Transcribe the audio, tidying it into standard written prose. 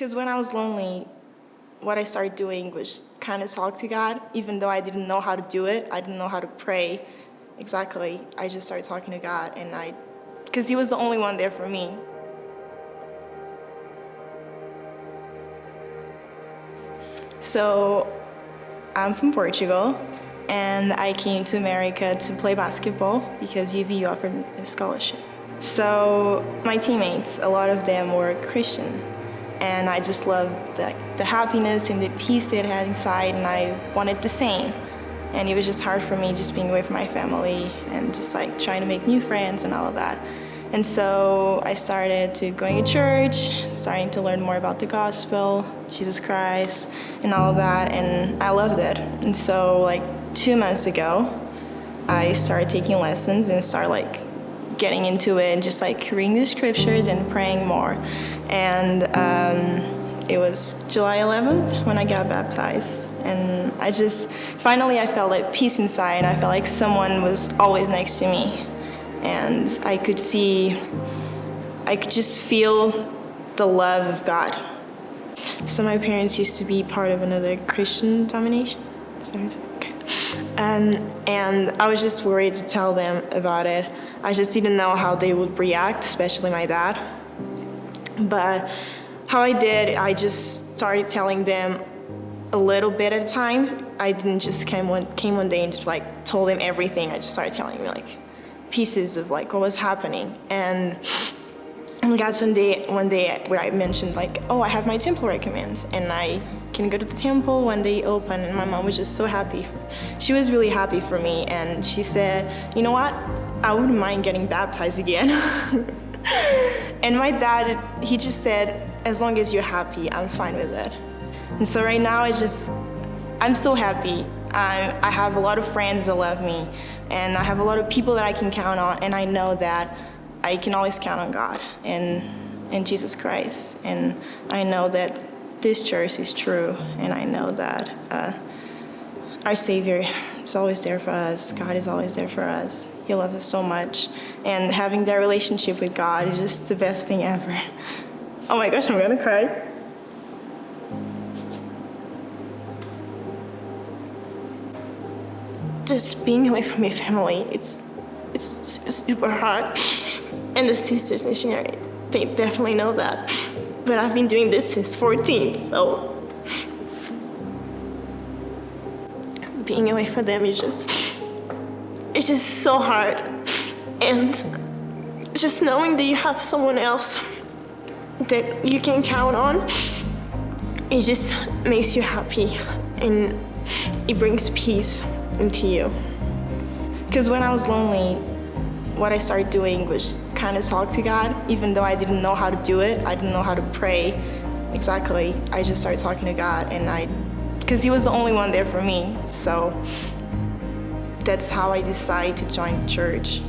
Because when I was lonely, what I started doing was kind of talk to God, even though I didn't know how to do it. I didn't know how to pray exactly. I just started talking to God, because He was the only one there for me. So I'm from Portugal, and I came to America to play basketball because UVU offered a scholarship. So my teammates, a lot of them were Christian, and I just loved the happiness and the peace they had inside, and I wanted the same. And it was just hard for me just being away from my family and just like trying to make new friends and all of that. And so I started to going to church, starting to learn more about the gospel, Jesus Christ, and all of that, and I loved it. And so like 2 months ago, I started taking lessons and started getting into it and just reading the scriptures and praying more. And it was July 11th when I got baptized, and I felt peace inside. I felt like someone was always next to me, and I could just feel the love of God. So my parents used to be part of another Christian denomination. Okay. And I was just worried to tell them about it. I just didn't know how they would react, especially my dad. But how I did, I just started telling them a little bit at a time. I didn't just came one day and just told them everything. I just started telling them pieces of what was happening. And we got one day where I mentioned oh, I have my temple recommends, and I can go to the temple when they open. And my mom was just so happy. She was really happy for me, and she said, you know what, I wouldn't mind getting baptized again. And my dad, he just said, as long as you're happy, I'm fine with it. And so right now, I'm so happy. I have a lot of friends that love me, and I have a lot of people that I can count on, and I know that I can always count on God and Jesus Christ. And I know that this church is true, and I know that our Savior is always there for us. God is always there for us. He loves us so much. And having that relationship with God is just the best thing ever. Oh my gosh, I'm gonna cry. Just being away from your family, it's super hard. And the sisters missionary, they definitely know that. But I've been doing this since 14, so being away from them is just so hard. And just knowing that you have someone else that you can count on, it just makes you happy, and it brings peace into you. Because when I was lonely, what I started doing was kind of talk to God, even though I didn't know how to do it. I didn't know how to pray exactly. I just started talking to God, because He was the only one there for me. So that's how I decided to join church.